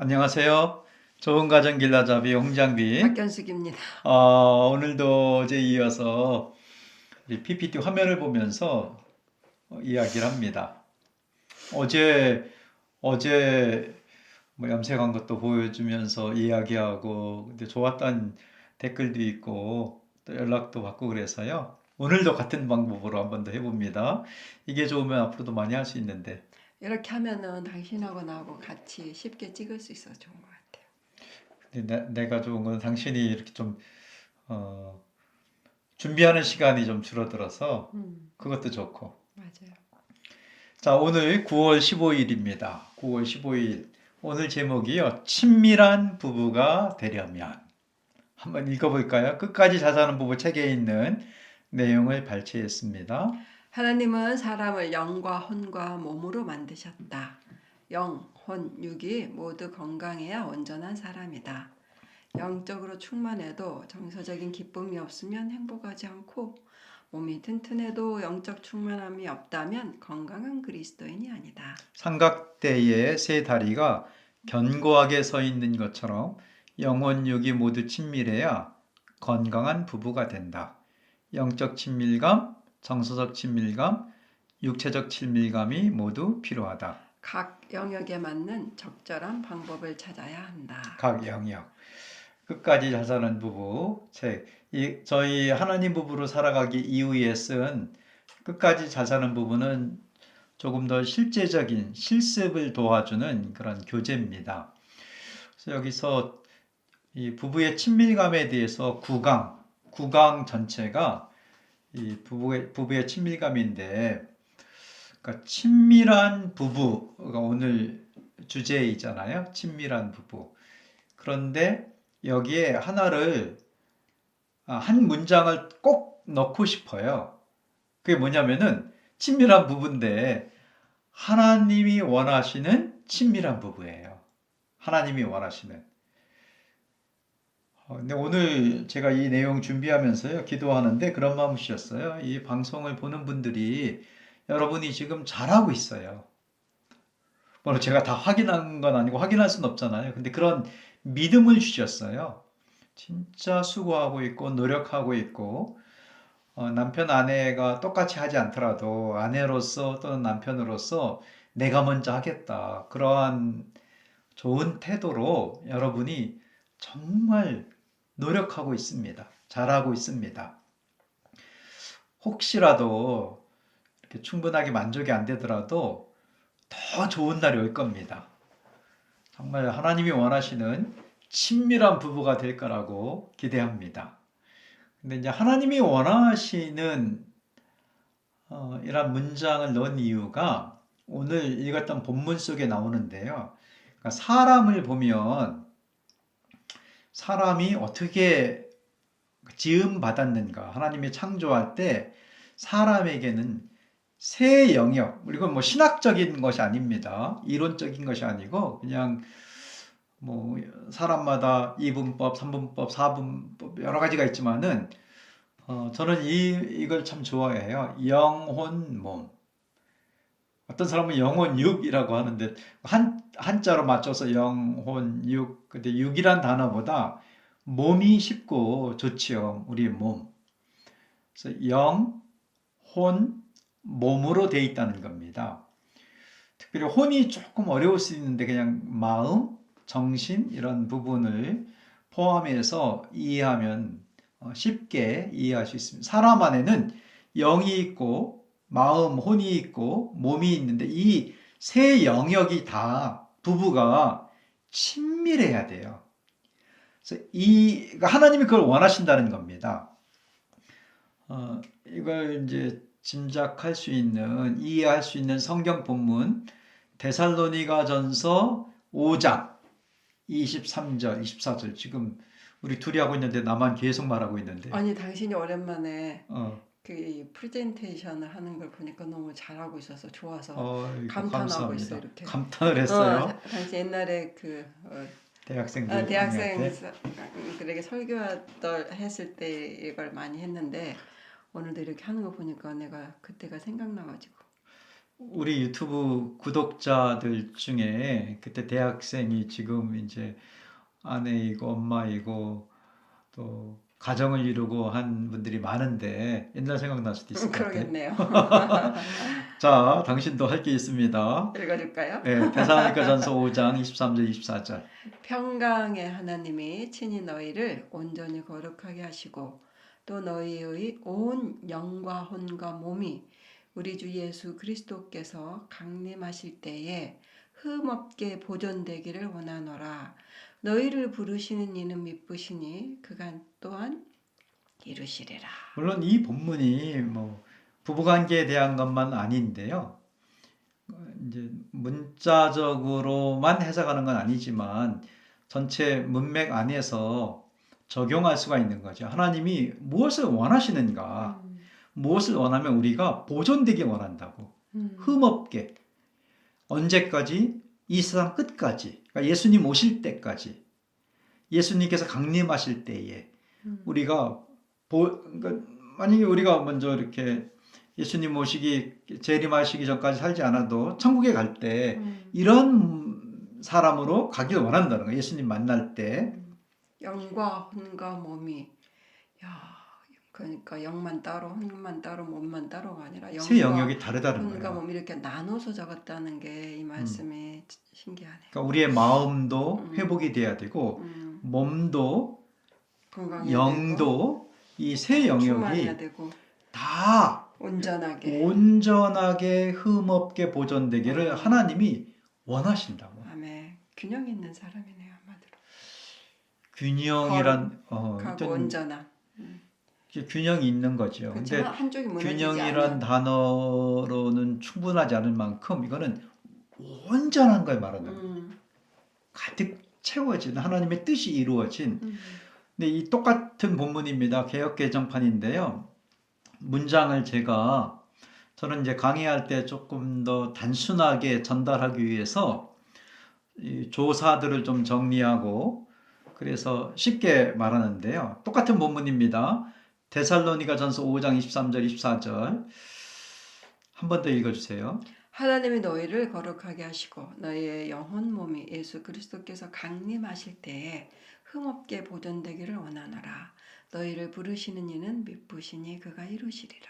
안녕하세요. 좋은 가정 길라잡이 홍장빈. 박견숙입니다. 오늘도 어제 이어서 우리 PPT 화면을 보면서 이야기를 합니다. 어제 뭐 염색한 것도 보여주면서 이야기하고, 근데 좋았던 댓글도 있고, 또 연락도 받고 그래서요. 오늘도 같은 방법으로 한번 더 해봅니다. 이게 좋으면 앞으로도 많이 할 수 있는데. 이렇게 하면은 당신하고 나하고 같이 쉽게 찍을 수 있어서 좋은 것 같아요. 근데 내가 좋은 건 당신이 이렇게 좀, 어, 준비하는 시간이 좀 줄어들어서 음, 그것도 좋고. 맞아요. 자, 오늘 9월 15일입니다. 9월 15일. 오늘 제목이요. 친밀한 부부가 되려면. 한번 읽어볼까요? 끝까지 잘 사는 부부 책에 있는 내용을 발췌했습니다. 하나님은 사람을 영과 혼과 몸으로 만드셨다. 영, 혼, 육이 모두 건강해야 온전한 사람이다. 영적으로 충만해도 정서적인 기쁨이 없으면 행복하지 않고 몸이 튼튼해도 영적 충만함이 없다면 건강한 그리스도인이 아니다. 삼각대의 세 다리가 견고하게 서 있는 것처럼 영혼, 육이 모두 친밀해야 건강한 부부가 된다. 영적 친밀감, 정서적 친밀감, 육체적 친밀감이 모두 필요하다. 각 영역에 맞는 적절한 방법을 찾아야 한다. 각 영역. 끝까지 잘 사는 부부 책. 저희 하나님 부부로 살아가기 이후에 쓴 끝까지 잘 사는 부부는 조금 더 실제적인 실습을 도와주는 그런 교재입니다. 그래서 여기서 이 부부의 친밀감에 대해서 구강 전체가 이 부부의 친밀감인데, 그러니까 친밀한 부부가 오늘 주제이잖아요. 친밀한 부부. 그런데 여기에 한 문장을 꼭 넣고 싶어요. 그게 뭐냐면은 친밀한 부부인데 하나님이 원하시는 친밀한 부부예요. 하나님이 원하시는. 근데 오늘 제가 이 내용 준비하면서요, 기도하는데 그런 마음이 주셨어요. 이 방송을 보는 분들이 여러분이 지금 잘하고 있어요. 물론 제가 다 확인한 건 아니고 확인할 수는 없잖아요. 근데 그런 믿음을 주셨어요. 진짜 수고하고 있고 노력하고 있고, 남편 아내가 똑같이 하지 않더라도 아내로서 또는 남편으로서 내가 먼저 하겠다. 그러한 좋은 태도로 여러분이 정말 노력하고 있습니다. 잘하고 있습니다. 혹시라도 이렇게 충분하게 만족이 안 되더라도 더 좋은 날이 올 겁니다. 정말 하나님이 원하시는 친밀한 부부가 될 거라고 기대합니다. 근데 이제 하나님이 원하시는 이런 문장을 넣은 이유가 오늘 읽었던 본문 속에 나오는데요. 그러니까 사람을 보면 사람이 어떻게 지음 받았는가? 하나님이 창조할 때 사람에게는 세 영역, 이건 뭐 신학적인 것이 아닙니다. 이론적인 것이 아니고 그냥 뭐 사람마다 이분법, 삼분법, 사분법 여러 가지가 있지만은 저는 이걸 참 좋아해요. 영혼, 몸. 어떤 사람은 영혼 육이라고 하는데 한자로 맞춰서 영혼 육. 근데 육이란 단어보다 몸이 쉽고 좋지요. 우리 몸. 그래서 영, 혼, 몸으로 돼 있다는 겁니다. 특별히 혼이 조금 어려울 수 있는데 그냥 마음, 정신 이런 부분을 포함해서 이해하면 쉽게 이해할 수 있습니다. 사람 안에는 영이 있고 마음, 혼이 있고 몸이 있는데 이 세 영역이 다 부부가 친밀해야 돼요. 그래서 그러니까 하나님이 그걸 원하신다는 겁니다. 이걸 이제 짐작할 수 있는, 이해할 수 있는 성경 본문 데살로니가전서 5장 23절, 24절. 지금 우리 둘이 하고 있는데 나만 계속 말하고 있는데. 아니 당신이 오랜만에 어, 그 프레젠테이션을 하는 걸 보니까 너무 잘하고 있어서 좋아서 이거 감탄하고 있어 감사합니다. 이렇게. 감탄을 했어요. 당신 옛날에 대학생들한테. 대학생들에게 설교를 했을 때 이걸 많이 했는데 오늘도 이렇게 하는 거 보니까 내가 그때가 생각나가지고. 우리 유튜브 구독자들 중에 그때 대학생이 지금 이제 아내이고 엄마이고 또 가정을 이루고 한 분들이 많은데 옛날 생각날 수도 있을 것 같아. 그러겠네요. 자, 당신도 할 게 있습니다. 읽어줄까요? 네, 데살로니가전서 5장 23절 24절. 평강의 하나님이 친히 너희를 온전히 거룩하게 하시고 또 너희의 온 영과 혼과 몸이 우리 주 예수 그리스도께서 강림하실 때에 흠없게 보존되기를 원하노라. 너희를 부르시는 이는 미쁘시니 그가 또한 이루시리라. 물론 이 본문이 뭐 부부관계에 대한 것만 아닌데요. 이제 문자적으로만 해석하는 건 아니지만 전체 문맥 안에서 적용할 수가 있는 거죠. 하나님이 무엇을 원하시는가? 무엇을 원하면 우리가 보존되길 원한다고. 흠없게. 언제까지? 이 세상 끝까지. 그러니까 예수님 오실 때까지. 예수님께서 강림하실 때에 우리가 그러니까 만약에 우리가 먼저 이렇게 예수님 오시기 재림하시기 전까지 살지 않아도 천국에 갈 때 이런 사람으로 가길 원한다는 거예요. 예수님 만날 때. 영과 혼과 몸이 야 그러니까 영만 따로 혼만 따로 몸만 따로가 아니라 세 영과 영역이 다르다는 혼과 거예요. 몸 이렇게 나눠서 적었다는 게 이 말씀이 신기하네요. 그러니까 우리의 마음도 음. 회복이 돼야 되고 몸도 건강해야 영도 이 세 되고 충만해야 영역이 되고 다 온전하게 온전하게 흠없게 보존되기를 하나님이 원하신다고. 아멘. 균형 있는 사람이네요 한마디로. 균형이란 가고 어떤 온전한. 균형이 있는 거죠. 그렇죠. 근데 한쪽이 무너지지 균형이란 않는. 단어로는 충분하지 않을 만큼 이거는 온전한 걸 말하는 거예요. 가득 채워진 하나님의 뜻이 이루어진. 근데 이 똑같은 본문입니다. 개역개정판인데요. 문장을 저는 이제 강의할 때 조금 더 단순하게 전달하기 위해서 이 조사들을 좀 정리하고 그래서 쉽게 말하는데요. 똑같은 본문입니다. 데살로니가전서 5장 23절 24절 한 번 더 읽어주세요. 하나님이 너희를 거룩하게 하시고 너희의 영혼 몸이 예수 그리스도께서 강림하실 때에 흠없게 보존되기를 원하노라. 너희를 부르시는 이는 미쁘시니 그가 이루시리라.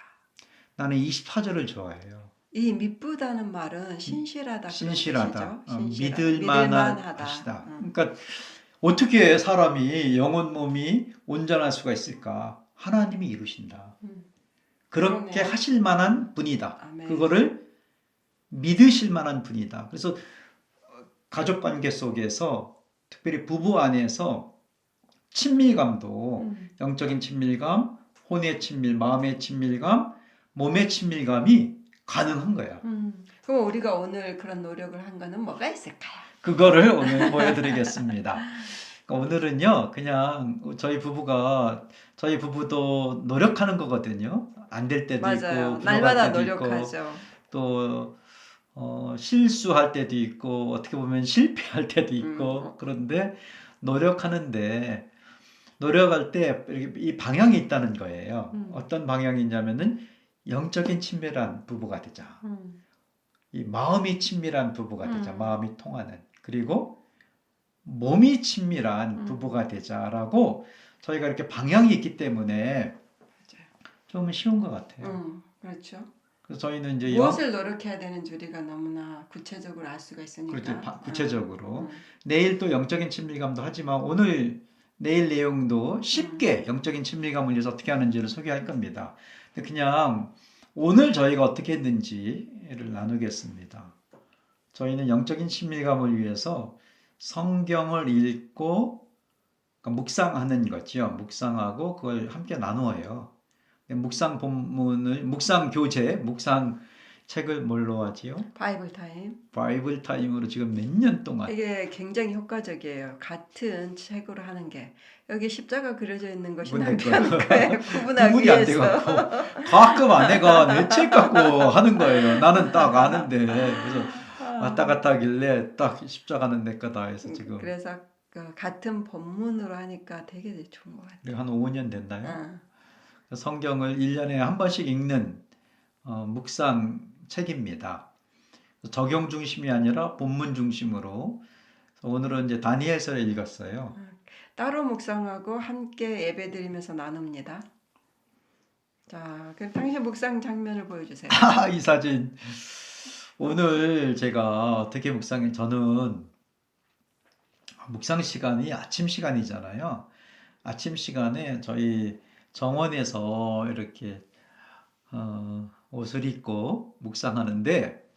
나는 24절을 좋아해요. 이 미쁘다는 말은 신실하다 그런 신실하다, 뜻이죠. 믿을 만하시다. 그러니까 어떻게 사람이 영혼 몸이 온전할 수가 있을까? 하나님이 이루신다. 그렇게 그러네요. 하실 만한 분이다. 아멘. 그거를 믿으실 만한 분이다. 그래서 가족 관계 속에서 특별히 부부 안에서 친밀감도 영적인 친밀감, 혼의 친밀, 마음의 친밀감, 몸의 친밀감이 가능한 거야. 그럼 우리가 오늘 그런 노력을 한 거는 뭐가 있을까요? 그거를 오늘 보여드리겠습니다. 그러니까 오늘은요, 그냥 저희 부부도 노력하는 거거든요. 안 될 때도 맞아요. 있고, 날마다 부족할 때도 있고, 노력하죠. 또 실수할 때도 있고, 어떻게 보면 실패할 때도 있고, 그런데 노력하는데 노력할 때 이 방향이 있다는 거예요. 어떤 방향이 있냐면은 영적인 친밀한 부부가 되자. 이 마음이 친밀한 부부가 되자. 마음이 통하는. 그리고 몸이 친밀한 부부가 되자라고 저희가 이렇게 방향이 있기 때문에 좀 쉬운 것 같아요. 그렇죠. 그래서 저희는 이제 무엇을 노력해야 되는지 우리가 너무나 구체적으로 알 수가 있으니까. 그렇죠. 구체적으로. 내일 또 영적인 친밀감도 하지만 내일 내용도 쉽게 영적인 친밀감을 위해서 어떻게 하는지를 소개할 겁니다. 그냥 오늘 저희가 어떻게 했는지를 나누겠습니다. 저희는 영적인 친밀감을 위해서 성경을 읽고 그러니까 묵상하는 거죠. 묵상하고 그걸 함께 나누어요. 묵상 교재, 묵상 책을 뭘로 하지요? 바이블 타임. 바이블 타임으로 지금 몇 년 동안. 이게 굉장히 효과적이에요. 같은 책으로 하는 게 여기 십자가 그려져 있는 것이 그건 내 남편 거에 구분하기 구분이 안 위해서. 돼갖고 가끔 아내가 내 책 갖고 하는 거예요. 나는 딱 아는데 그래서 왔다 갔다 하길래 딱 십자가는 내 거다 해서 지금 그래서 그 같은 본문으로 하니까 되게 좋은 것 같아요. 한 5년 됐나요? 성경을 1년에 한 번씩 읽는 묵상 책입니다. 적용 중심이 아니라 본문 중심으로. 그래서 오늘은 이제 다니엘서를 읽었어요. 따로 묵상하고 함께 예배드리면서 나눕니다. 자, 그럼 당신 묵상 장면을 보여주세요. 이 사진. 오늘 제가 어떻게 저는 묵상 시간이 아침 시간이잖아요. 아침 시간에 저희 정원에서 이렇게 옷을 입고 묵상하는데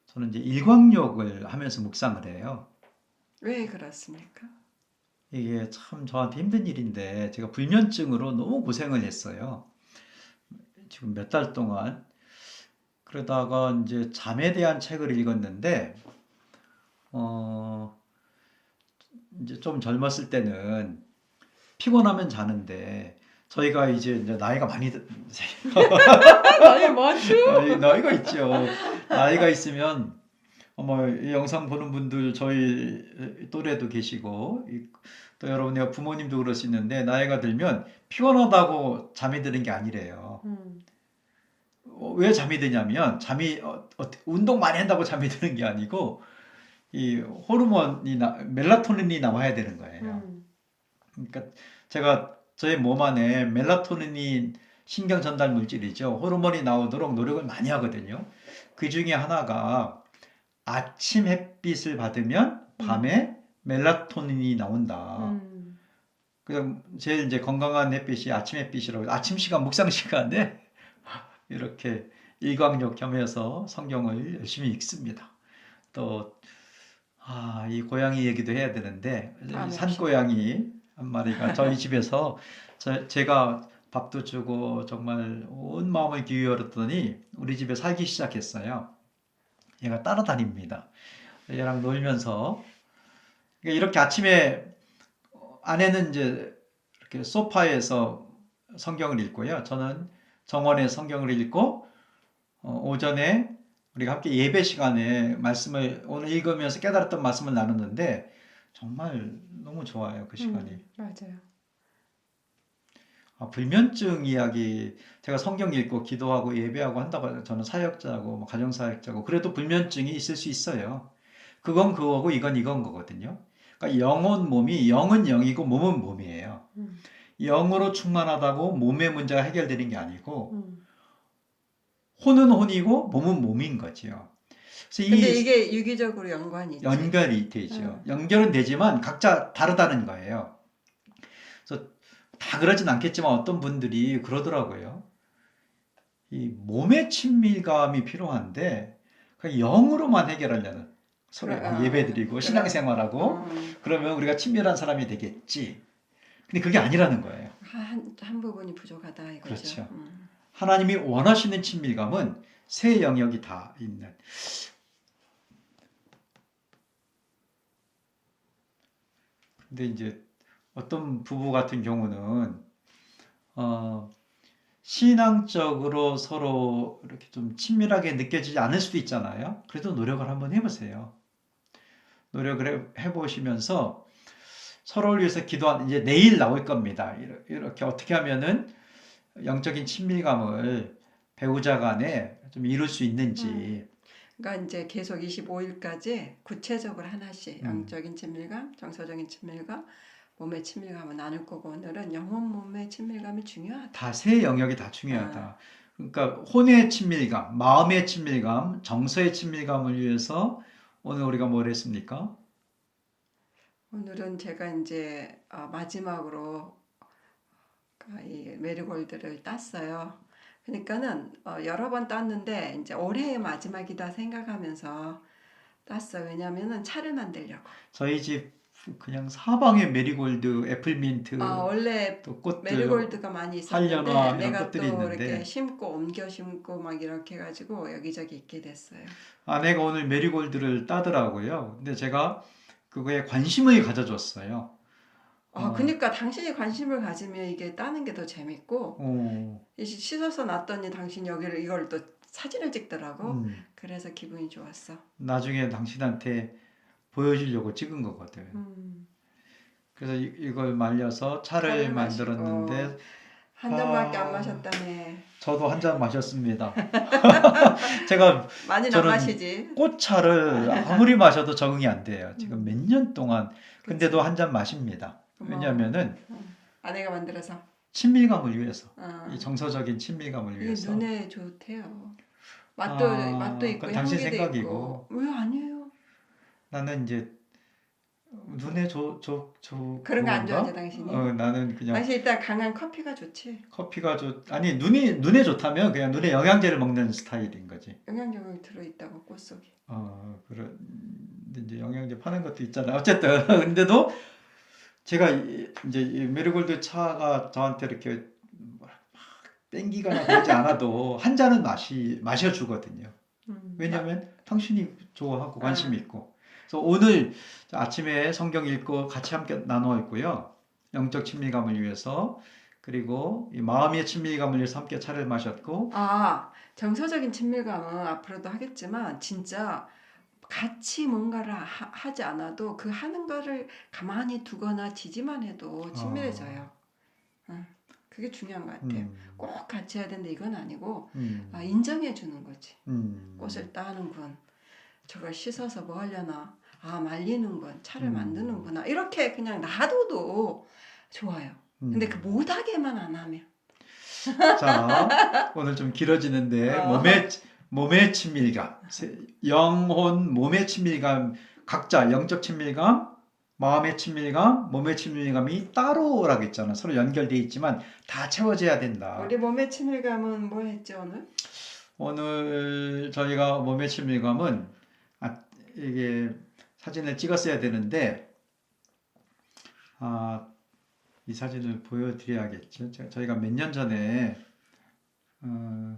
저는 이제 일광욕을 하면서 묵상을 해요. 왜 그렇습니까? 이게 참 저한테 힘든 일인데 제가 불면증으로 너무 고생을 했어요. 지금 몇 달 동안. 그러다가 이제 잠에 대한 책을 읽었는데 어 이제 좀 젊었을 때는 피곤하면 자는데 저희가 이제 나이가 많이 나이 많죠? 나이가 있죠. 나이가 있으면 이 영상 보는 분들 저희 또래도 계시고 또 여러분의 부모님도 그럴 수 있는데 나이가 들면 피곤하다고 잠이 드는 게 아니래요. 왜 잠이 드냐면 운동 많이 한다고 잠이 드는 게 아니고 이 멜라토닌이 나와야 되는 거예요. 그러니까 제가 저희 몸 안에 멜라토닌이 신경 전달 물질이죠. 호르몬이 나오도록 노력을 많이 하거든요. 그 중에 하나가 아침 햇빛을 받으면 밤에 멜라토닌이 나온다. 그럼 제일 이제 건강한 햇빛이 아침 햇빛이라고 아침 시간 묵상 시간에 이렇게 일광욕 겸해서 성경을 열심히 읽습니다. 또 이 고양이 얘기도 해야 되는데 산고양이 한 마리가 저희 집에서 제가 밥도 주고 정말 온 마음을 기울였더니 우리 집에 살기 시작했어요. 얘가 따라다닙니다. 얘랑 놀면서 이렇게 아침에 아내는 이제 이렇게 소파에서 성경을 읽고요. 저는 정원에 성경을 읽고 오전에 우리가 함께 예배 시간에 말씀을 오늘 읽으면서 깨달았던 말씀을 나눴는데 정말 너무 좋아요. 그 시간이. 맞아요. 불면증 이야기 제가 성경 읽고 기도하고 예배하고 한다고 저는 사역자고 가정사역자고 그래도 불면증이 있을 수 있어요. 그건 그거고 이건 이건 거거든요. 그러니까 영은 영이고 몸은 몸이에요. 영으로 충만하다고 몸의 문제가 해결되는 게 아니고 혼은 혼이고 몸은 몸인 거죠. 그래서 근데 이게 유기적으로 연관이 있죠. 연결이 되죠. 연결은 되지만 각자 다르다는 거예요. 그래서 다 그러진 않겠지만 어떤 분들이 그러더라고요. 이 몸의 친밀감이 필요한데 그냥 영으로만 해결하려는 서로 예배드리고 신앙생활하고 그러면 우리가 친밀한 사람이 되겠지. 근데 그게 아니라는 거예요. 한 부분이 부족하다 이거죠. 그렇죠. 하나님이 원하시는 친밀감은 세 영역이 다 있는. 근데 이제 어떤 부부 같은 경우는 신앙적으로 서로 이렇게 좀 친밀하게 느껴지지 않을 수도 있잖아요. 그래도 노력을 한번 해보세요. 노력을 해보시면서 서로를 위해서 이제 내일 나올 겁니다. 이렇게 어떻게 하면은 영적인 친밀감을 배우자 간에 좀 이룰 수 있는지. 그러니까 이제 계속 25일까지 구체적으로 하나씩 영적인 친밀감, 정서적인 친밀감, 몸의 친밀감을 나눌 거고 오늘은 영혼 몸의 친밀감이 중요하다. 다 세 영역이 다 중요하다. 그러니까 혼의 친밀감, 마음의 친밀감, 정서의 친밀감을 위해서 오늘 우리가 뭘 했습니까? 오늘은 제가 이제 마지막으로 이 메리골드를 땄어요. 그러니까는 여러 번 땄는데 이제 올해의 마지막이다 생각하면서 땄어요. 왜냐면은 차를 만들려고. 저희 집 그냥 사방에 메리골드, 애플민트, 원래 또 꽃들, 메리골드가 많이 있었는데 하려나 이런 내가 꽃들이 또 있는데 이렇게 심고 옮겨 심고 막 이렇게 해가지고 여기저기 있게 됐어요. 아내가 오늘 메리골드를 따더라고요. 근데 제가 그거에 관심을 가져줬어요. 그러니까 당신이 관심을 가지면 이게 따는 게 더 재밌고 씻어서 놨더니 당신 이걸 또 사진을 찍더라고. 그래서 기분이 좋았어. 나중에 당신한테 보여주려고 찍은 거거든. 그래서 이걸 말려서 차를 만들었는데 한 잔밖에 안 아, 마셨다며. 저도 한 잔 마셨습니다. 제가 많이는 안 저는 마시지. 꽃차를 아무리 마셔도 적응이 안 돼요. 지금 몇 음, 년 동안 근데도 그치. 한 잔 마십니다. 고마워. 왜냐하면은 아내가 만들어서. 친밀감을 위해서, 이 어, 정서적인 친밀감을 그게 위해서. 눈에 좋대요. 맛도 아, 있고 그건 당신 향기도 있고. 생각이고 왜 아니에요? 나는 이제 눈에 그런 거 안 좋아하죠, 좋은가? 당신이? 나는 그냥 당신 일단 강한 커피가 좋지. 커피가 아니 눈에 좋다면 그냥 눈에 영양제를 먹는 스타일인 거지. 영양력이 들어있다고 꽃 속에. 그런 이제 영양제 파는 것도 있잖아요. 어쨌든 근데도 제가 이제 이 메리골드 차가 저한테 이렇게 막 땡기거나 그러지 않아도 한 잔은 마셔주거든요. 나, 왜냐하면 당신이 좋아하고 관심 아, 있고. 그래서 오늘 아침에 성경 읽고 같이 함께 나누어 있고요. 영적 친밀감을 위해서 그리고 이 마음의 친밀감을 위해서 함께 차를 마셨고. 정서적인 친밀감은 앞으로도 하겠지만 진짜 같이 뭔가를 하지 않아도 그 하는 거를 가만히 두거나 지지만 해도 어, 친밀해져요. 응, 그게 중요한 것 같아요. 음, 꼭 같이 해야 되는데 이건 아니고 음, 인정해 주는 거지. 음, 꽃을 따는군. 저걸 씻어서 뭐 하려나. 말리는군. 차를 음, 만드는구나. 이렇게 그냥 놔둬도 좋아요. 근데 그 음. 못하게만 안 하면. 자, 오늘 좀 길어지는데 어, 몸의 친밀감, 영혼, 몸의 친밀감, 각자 영적 친밀감, 마음의 친밀감, 몸의 친밀감이 따로라고 했잖아. 서로 연결돼 있지만 다 채워져야 된다. 우리 몸의 친밀감은 뭐 했죠 오늘? 오늘 저희가 몸의 친밀감은 이게 사진을 찍었어야 되는데 아, 이 사진을 보여드려야겠죠. 저희가 몇 년 전에 어,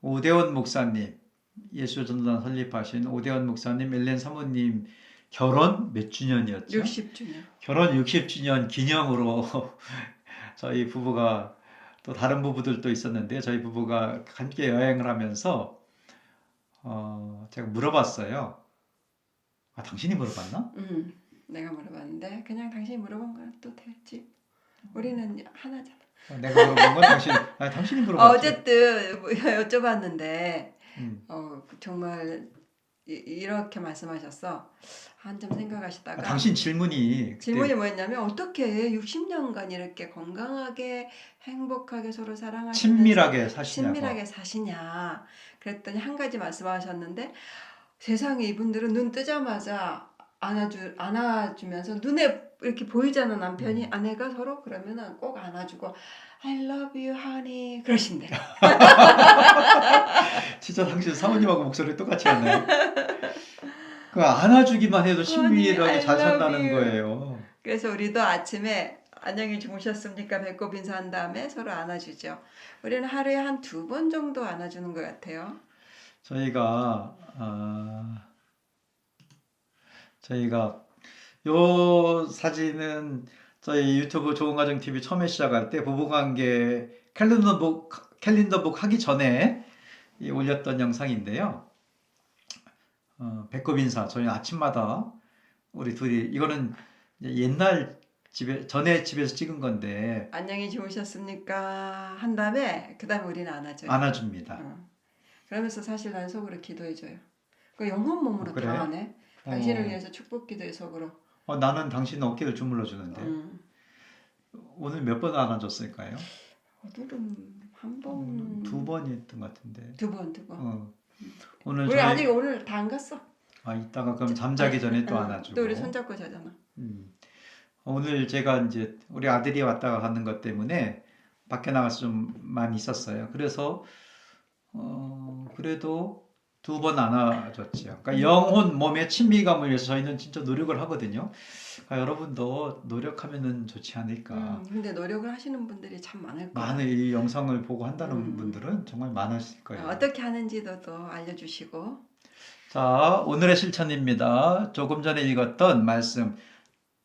오대원 목사님, 예수전도단 설립하신 오대원 목사님, 엘렌 사모님 결혼 몇 주년이었죠? 60주년. 결혼 60주년 기념으로 저희 부부가 또 다른 부부들도 있었는데 저희 부부가 함께 여행을 하면서 제가 물어봤어요. 당신이 물어봤나? 내가 물어봤는데 그냥 당신이 물어본 건 또 됐지. 우리는 하나잖아. 내가 물어본 건 당신이 물어봤지. 어쨌든 뭐 여쭤봤는데 음. 정말 이렇게 말씀하셨어. 한참 생각하시다가 당신 질문이 질문이 그때 뭐였냐면 어떻게 60년간 이렇게 건강하게 행복하게 서로 사랑하시면서 친밀하게 사시냐고. 친밀하게 사시냐. 그랬더니 한 가지 말씀하셨는데 세상에 이분들은 눈 뜨자마자 안아주면서 눈에 이렇게 보이잖아 남편이 음. 아내가 서로 그러면은 꼭 안아주고 I love you honey 그러신대. 진짜 당신 사모님하고 목소리 똑같이 하네. 그 안아주기만 해도 honey 친밀하게 I 잘 love 산다는 you. 거예요. 그래서 우리도 아침에 안녕히 주무셨습니까? 배꼽 인사한 다음에 서로 안아주죠. 우리는 하루에 한 2번 정도 안아주는 것 같아요. 저희가 저희가 요 사진은 저희 유튜브 좋은 가정 TV 처음에 시작할 때 부부관계 캘린더북 하기 전에 올렸던 영상인데요. 배꼽 인사 저희 아침마다 우리 둘이 이거는 이제 옛날 전에 집에서 찍은 건데 안녕히 주무셨습니까? 한 다음에 그 다음에 우리는 안아줘요. 안아줍니다. 그러면서 사실 난 속으로 기도해줘요. 그 영혼 몸으로 다 그래? 하네. 당신을 어, 위해서 축복 기도해 속으로. 나는 당신 어깨를 주물러 주는데 음. 오늘 몇 번 안아줬을까요? 오늘은 한 오늘 두 번, 번이었던 것 같은데. 두 번, 두 번. 어, 오늘 우리 아직 오늘 다 안 갔어. 이따가 그럼 잠자기 전에 또 또 우리 안아주고. 손잡고 자잖아. 음, 오늘 제가 이제 우리 아들이 왔다가 가는 것 때문에 밖에 나가서 좀 많이 있었어요. 그래서 그래도 두 번 안아줬지요. 그러니까 영혼, 몸의 친밀감을 위해서 저희는 진짜 노력을 하거든요. 그러니까 여러분도 노력하면은 좋지 않을까. 근데 노력을 하시는 분들이 참 많을 거야. 많은 이 영상을 보고 한다는 음, 분들은 정말 많으실 거예요. 어떻게 하는지도 또 알려주시고. 자, 오늘의 실천입니다. 조금 전에 읽었던 말씀,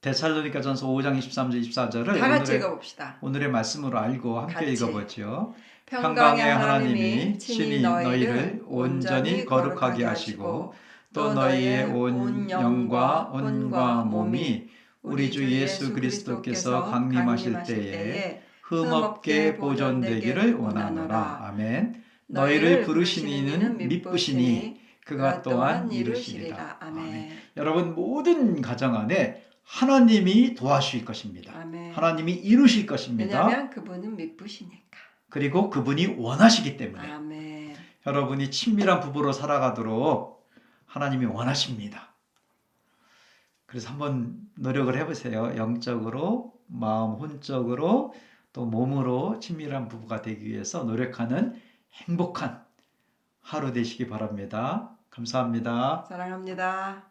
데살로니가전서 5장 23절 24절을 다 같이 읽어봅시다. 오늘의 말씀으로 알고 함께 같이. 읽어보죠. 평강의 평강의 하나님이 하나님이 친히 친히 너희를 온전히 거룩하게 하시고 또 너희의 온 영과 혼과 몸이 우리 주 예수 그리스도께서 강림하실 때에 흠없게 보존되기를 원하노라. 아멘. 너희를 부르신 이는 미쁘시니 그가 또한 이루시리라. 아멘. 여러분 모든 가정 안에 하나님이 도와주실 것입니다. 아멘. 하나님이 이루실 것입니다. 왜냐하면 그분은 미쁘시니까. 그리고 그분이 원하시기 때문에 아멘. 여러분이 친밀한 부부로 살아가도록 하나님이 원하십니다. 그래서 한번 노력을 해보세요. 영적으로, 마음, 혼적으로, 또 몸으로 친밀한 부부가 되기 위해서 노력하는 행복한 하루 되시기 바랍니다. 감사합니다. 사랑합니다.